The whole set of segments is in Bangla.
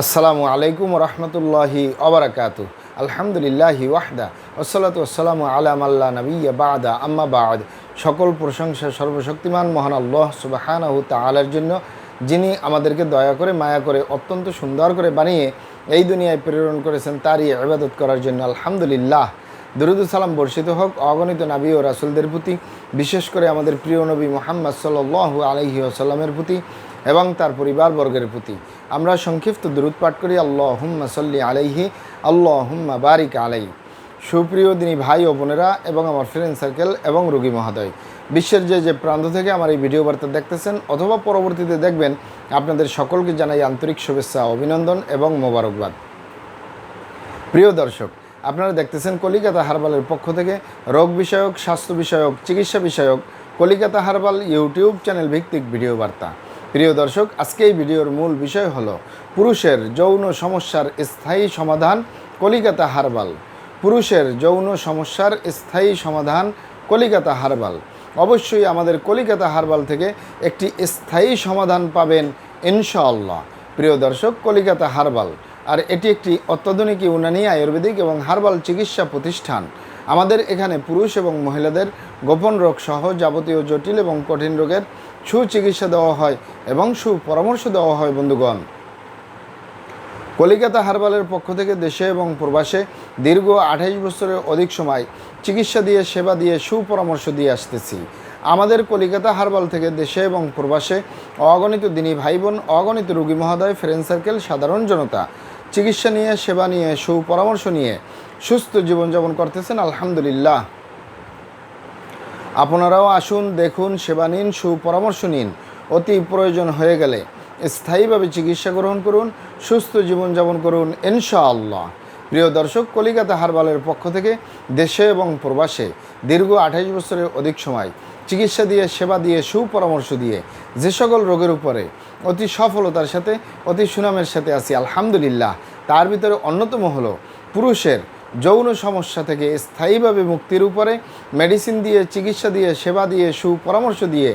আসসালামু আলাইকুম রহমতুল্লাহি ওবারাকাতু। আলহামদুলিল্লাহি ওয়াহদা ওয়াসসালাতু ওয়াসসালামু আলা মাল্লা নাবিয়্যা বা'দা আম্মা বা'দ। সকল প্রশংসা সর্বশক্তিমান মহান আল্লাহ সুবহানাহু তাআলার জন্য, যিনি আমাদেরকে দয়া করে মায়া করে অত্যন্ত সুন্দর করে বানিয়ে এই দুনিয়ায় প্রেরণ করেছেন তারই ইবাদত করার জন্য। আলহামদুলিল্লাহ। দরুদ ও সালাম বর্ষিত হোক অগণিত নবী ও রাসূলদের প্রতি, বিশেষ করে আমাদের প্রিয় নবী মুহাম্মদ সাল্লাল্লাহু আলাইহি ওয়াসাল্লামের প্রতি এবং তার পরিবারবর্গের প্রতি। আমরা সংক্ষিপ্ত দরুদ পাঠ করি, আল্লাহুম্মা সাল্লি আলাইহি আল্লাহুম্মা বারিক আলাইহি। সুপ্রিয় দিনী ভাই ও বোনেরা এবং আমার ফ্রেন্ড সার্কেল এবং রোগী মহোদয়, বিশ্বের যে প্রান্ত থেকে আমার এই ভিডিও বার্তা দেখতেছেন অথবা পরবর্তীতে দেখবেন, আপনাদের সকলকে জানাই আন্তরিক শুভেচ্ছা, অভিনন্দন এবং মোবারকবাদ। প্রিয় দর্শক, আপনারা দেখতেছেন কলিকাতা হার্বালের পক্ষ থেকে রোগ বিষয়ক, স্বাস্থ্য বিষয়ক, চিকিৎসা বিষয়ক কলিকাতা হার্বাল ইউটিউব চ্যানেল ভিত্তিক ভিডিও বার্তা। প্রিয় দর্শক, আজকে এই ভিডিওর মূল বিষয় হলো পুরুষের যৌন সমস্যার স্থায়ী সমাধান কলিকাতা হার্বাল। পুরুষের যৌন সমস্যার স্থায়ী সমাধান কলিকাতা হার্বাল। অবশ্যই আমাদের কলিকাতা হার্বাল থেকে একটি স্থায়ী সমাধান পাবেন ইনশাআল্লাহ। প্রিয় দর্শক, কলিকাতা হার্বাল আর এটি একটি অত্যাধুনিক ইউনানি আয়ুর্বেদিক এবং হার্বাল চিকিৎসা প্রতিষ্ঠান। আমাদের এখানে পুরুষ এবং মহিলাদের গোপন রোগ সহ যাবতীয় জটিল এবং কঠিন রোগের সুচিকিৎসা দেওয়া হয় এবং সুপরামর্শ দেওয়া হয়। বন্ধুগণ, কলিকাতা হার্বালের পক্ষ থেকে দেশে এবং প্রবাসে দীর্ঘ 28 বছরের অধিক সময় চিকিৎসা দিয়ে, সেবা দিয়ে, সুপরামর্শ দিয়ে আসতেছি। আমাদের কলিকাতা হার্বাল থেকে দেশে এবং প্রবাসে অগণিত দিনী ভাই বোন, অগণিত রোগী মহোদয়, ফ্রেন্ড সার্কেল, সাধারণ জনতা চিকিৎসা নিয়ে, সেবা নিয়ে, সুপরামর্শ নিয়ে সুস্থ জীবনযাপন করতেছেন। আলহামদুলিল্লাহ। আপনারাও আসুন, দেখুন, সেবা নিন, সুপরামর্শ নিন। অতি প্রয়োজন হয়ে গেলে স্থায়ীভাবে চিকিৎসা গ্রহণ করুন, সুস্থ জীবনযাপন করুন ইনশাআল্লাহ। প্রিয় দর্শক, কলিকাতা হার্বালের পক্ষ থেকে দেশে এবং প্রবাসে দীর্ঘ 28 বছরের অধিক সময় চিকিৎসা দিয়ে, সেবা দিয়ে, সুপরামর্শ দিয়ে যে সকল রোগের উপরে অতি সফলতার সাথে, অতি সুনামের সাথে আছি আলহামদুলিল্লাহ, তার ভিতরে অন্যতম হলো পুরুষের যৌন সমস্যা থেকে স্থায়ীভাবে মুক্তির উপরে মেডিসিন দিয়ে, চিকিৎসা দিয়ে, সেবা দিয়ে, সুপরামর্শ দিয়ে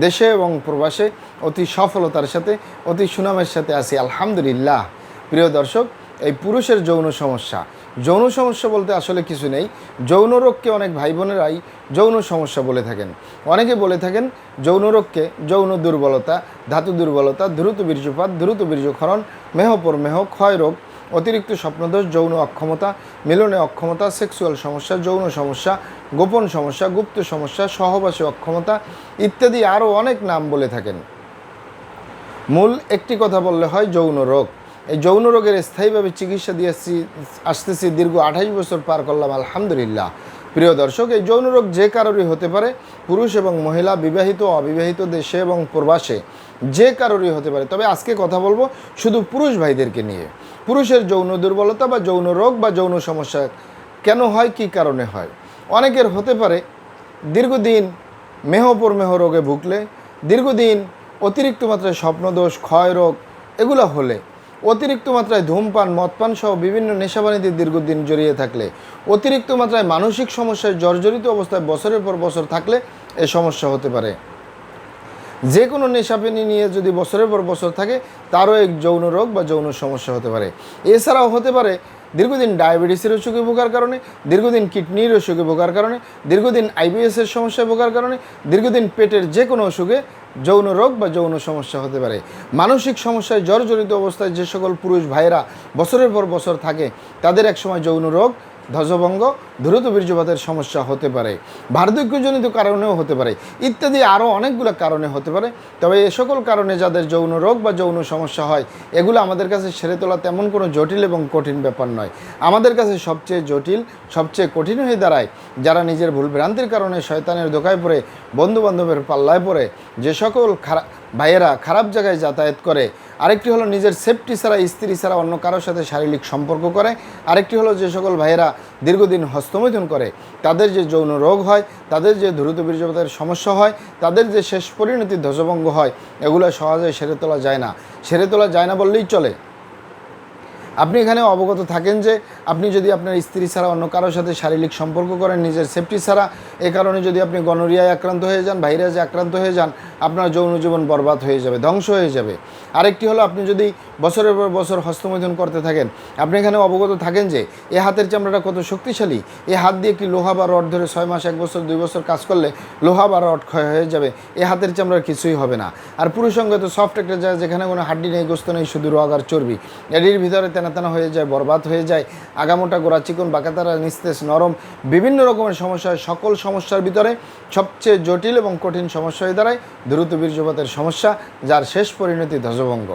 দেশে এবং প্রবাসে অতি সফলতার সাথে, অতি সুনামের সাথে আছি আলহামদুলিল্লাহ। প্রিয় দর্শক, এই পুরুষের যৌন সমস্যা বলতে আসলে কিছু নেই। যৌন রোগকে অনেক ভাই বোনেরাই যৌন সমস্যা বলে থাকেন। অনেকে বলে থাকেন যৌন রোগকে যৌন দুর্বলতা, ধাতু দুর্বলতা, দ্রুত বীর্যপাত, দ্রুত বীর্যক্ষরণ, মেহ, ক্ষয় রোগ, অতিরিক্ত স্বপ্নদোষ, যৌন অক্ষমতা, মিলনে অক্ষমতা, সেক্সুয়াল সমস্যা, যৌন সমস্যা, গোপন সমস্যা, গুপ্ত সমস্যা, সহবাসে অক্ষমতা ইত্যাদি আরও অনেক নাম বলে থাকেন। মূল একটি কথা বললে হয় যৌন রোগ। এই যৌন রোগের স্থায়ীভাবে চিকিৎসা দিয়ে আসতেছি, দীর্ঘ 28 বছর পার করলাম আলহামদুলিল্লাহ। প্রিয় দর্শক, এই যৌন রোগ যে কারোরই হতে পারে, পুরুষ এবং মহিলা, বিবাহিত, অবিবাহিত, দেশে এবং প্রবাসে যে কারোরই হতে পারে। তবে আজকে কথা বলবো শুধু পুরুষ ভাইদেরকে নিয়ে। পুরুষের যৌন দুর্বলতা বা যৌন রোগ বা যৌন সমস্যা কেন হয়, কী কারণে হয়? অনেকের হতে পারে দীর্ঘদিন মেহ রোগে ভুগলে, দীর্ঘদিন অতিরিক্ত মাত্রায় স্বপ্নদোষ, ক্ষয় রোগ এগুলো হলে, অতিরিক্ত মাত্রায় ধূমপান, মদপান সহ বিভিন্ন নেশাবানিতে দীর্ঘদিন জড়িয়ে থাকলে, অতিরিক্ত মাত্রায় মানসিক সমস্যায় জর্জরিত অবস্থায় বছরের পর বছর থাকলে এ সমস্যা হতে পারে। যে কোনো নেশাপানি নিয়ে যদি বছরের পর বছর থাকে, তারও এক যৌন রোগ বা যৌন সমস্যা হতে পারে। এছাড়াও হতে পারে দীর্ঘদিন ডায়াবেটিসের অসুখে ভোগার কারণে, দীর্ঘদিন কিডনির অসুখে ভোগার কারণে, দীর্ঘদিন আইবিএসের সমস্যায় ভোগার কারণে, দীর্ঘদিন পেটের যে কোনো অসুখে যৌন রোগ বা যৌন সমস্যা হতে পারে। মানসিক সমস্যায় জর্জরিত অবস্থায় যে সকল পুরুষ ভাইয়েরা বছরের পর বছর থাকে, তাদের একসময় যৌন রোগ, ধ্বজভঙ্গ, দ্রুত বীর্যপাতের সমস্যা হতে পারে, বার্ধক্যজনিত কারণেও হতে পারে, ইত্যাদি আরও অনেকগুলো কারণে হতে পারে। তবে এ সকল কারণে যাদের যৌন রোগ বা যৌন সমস্যা হয়, এগুলো আমাদের কাছে সেরে তোলা তেমন কোনো জটিল এবং কঠিন ব্যাপার নয়। আমাদের কাছে সবচেয়ে জটিল, সবচেয়ে কঠিন হয়ে দাঁড়ায় যারা নিজের ভুলভ্রান্তির কারণে শয়তানের ধোকায় পড়ে, বন্ধুবান্ধবের পাল্লায় পড়ে যে সকল ভাইয়েরা খারাপ জায়গায় যাতায়াত করে। আরেকটি হলো নিজের সেফটি ছাড়া, স্ত্রী ছাড়া অন্য কারোর সাথে শারীরিক সম্পর্ক করে। আরেকটি হলো যে সকল ভাইয়েরা দীর্ঘদিন হস্তমৈথুন করে, তাদের যে যৌন রোগ হয়, তাদের যে দ্রুত বীর্যপাতের সমস্যা হয়, তাদের যে শেষ পরিণতি ধ্বজভঙ্গ হয়, এগুলো সহজে সেরে তোলা যায় না বললেই চলে। আপনি এখানে অবগত থাকেন যে আপনি যদি আপনার স্ত্রী ছাড়া অন্য কারোর সাথে শারীরিক সম্পর্ক করেন নিজের সেফটি ছাড়া, এ কারণে যদি আপনি গনোরিয়ায় আক্রান্ত হয়ে যান, ভাইরাসে আক্রান্ত হয়ে যান, আপনার যৌন জীবন বরবাদ হয়ে যাবে, ধ্বংস হয়ে যাবে। আরেকটি হলো আপনি যদি বছরের পর বছর হস্তমৈথুন করতে থাকেন, আপনি এখানে অবগত থাকেন যে এ হাতের চামড়াটা কত শক্তিশালী। এ হাত দিয়ে কি লোহা বা রড ধরে 6 মাস, 1 বছর, 2 বছর কাজ করলে লোহা বা রড ক্ষয় হয়ে যাবে, এ হাতের চামড়ার কিছুই হবে না। আর পুরুষাঙ্গ তো সফট একটা জায়গা, যেখানে কোনো হাড্ডি নেই, গোস্ত নেই, শুধু রগ আর চর্বি, এটির ভিতরে তেনা হয়ে যায়, বরবাদ হয়ে যায়, আগামোটা, গোড়া চিকন, বাঁকাতারা, নিস্তেজ, নরম, বিভিন্ন রকমের সমস্যা হয়। সকল সমস্যার ভিতরে সবচেয়ে জটিল এবং কঠিন সমস্যা হয়ে দাঁড়ায় দ্রুত বীর্যপাতের সমস্যা, যার শেষ পরিণতি ধ্বজভঙ্গ।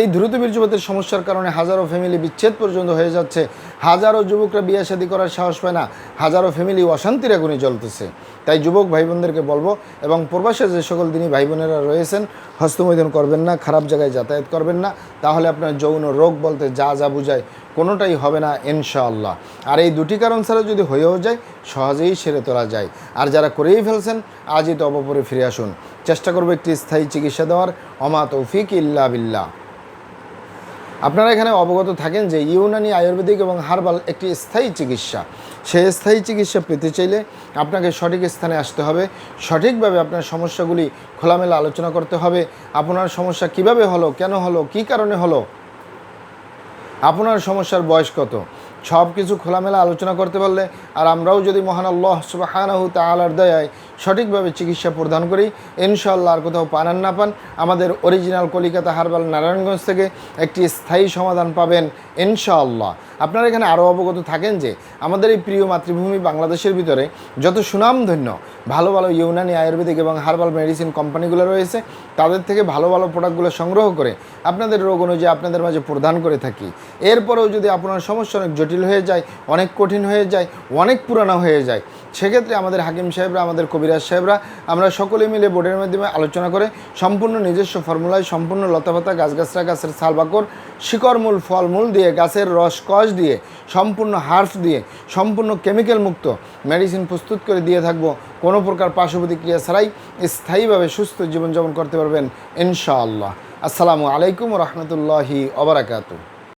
এই দ্রুত বীর্যপাতের সমস্যার কারণে হাজারো ফ্যামিলি বিচ্ছেদ পর্যন্ত হয়ে যাচ্ছে, হাজারো যুবকরা বিয়ে শাদী করার সাহস পায় না, হাজারো ফ্যামিলি অশান্তির আগুনে জ্বলতেছে। তাই যুবক ভাই বোনদেরকে বলবো, এবং প্রবাসে যে সকল দিনই ভাই বোনেরা রয়েছেন, হস্তমৈথুন করবেন না, খারাপ জায়গায় যাতায়াত করবেন না, তাহলে আপনার যৌন রোগ বলতে যা যা বুঝায় কোনোটাই হবে না ইনশাআল্লাহ। আর এই দুটি কারণ ছাড়া যদি হয়েও যায়, সহজেই সেরে তোলা যায়। আর যারা করেই ফেলছেন, আজই তো অবপরে ফিরে আসুন, চেষ্টা করবো একটি স্থায়ী চিকিৎসা দেওয়ার। অমা তৌফিক ইল্লা বিল্লাহ। আপনারা এখানে অবগত থাকেন যে ইউনানি, আয়ুর্বেদিক এবং হার্বাল একটি স্থায়ী চিকিৎসা। সেই স্থায়ী চিকিৎসা পেতে চাইলে আপনাকে সঠিক স্থানে আসতে হবে, সঠিকভাবে আপনার সমস্যাগুলি খোলামেলা আলোচনা করতে হবে। আপনার সমস্যা কিভাবে হলো, কেন হলো, কী কারণে হলো, আপনার সমস্যার বয়স কত, সব কিছু খোলামেলা আলোচনা করতে পারলে, আর আমরাও যদি মহান আল্লাহ সুবহানাহু তাআলার দয়ায় সঠিকভাবে চিকিৎসা প্রদান করি, ইনশাআল্লাহ আর কোথাও পান আর না পান, আমাদের অরিজিনাল কলিকাতা হার্বাল নারায়ণগঞ্জ থেকে একটি স্থায়ী সমাধান পাবেন ইনশাআল্লাহ। আপনারা এখানে আরও অবগত থাকেন যে আমাদের এই প্রিয় মাতৃভূমি বাংলাদেশের ভিতরে যত সুনামধন্য ভালো ভালো ইউনানি, আয়ুর্বেদিক এবং হার্বাল মেডিসিন কোম্পানিগুলো রয়েছে, তাদের থেকে ভালো ভালো প্রোডাক্টগুলো সংগ্রহ করে আপনাদের রোগ অনুযায়ী আপনাদের মাঝে প্রদান করে থাকি। এরপরেও যদি আপনার সমস্যা অনেক জটিল হয়ে যায়, অনেক কঠিন হয়ে যায়, অনেক পুরানো হয়ে যায়, সেক্ষেত্রে আমাদের হাকিম সাহেবরা, আমাদের কবিরাজ সাহেবরা, আমরা সকলে মিলে বোর্ডের মাধ্যমে আলোচনা করে সম্পূর্ণ নিজস্ব ফর্মুলায়, সম্পূর্ণ লতাপাতা, গাছগাছরা, গাছের ছালবাকড়, শিকড়মূল, ফলমূল দিয়ে, গাছের রস কষ দিয়ে, সম্পূর্ণ হার্বস দিয়ে, সম্পূর্ণ কেমিক্যাল মুক্ত মেডিসিন প্রস্তুত করে দিয়ে থাকবো। কোনো প্রকার পার্শ্ব প্রতিক্রিয়া ছাড়াই স্থায়ীভাবে সুস্থ জীবনযাপন করতে পারবেন ইনশাআল্লাহ। আসসালামু আলাইকুম রহমতুল্লাহি ওয়া বারাকাতুহু।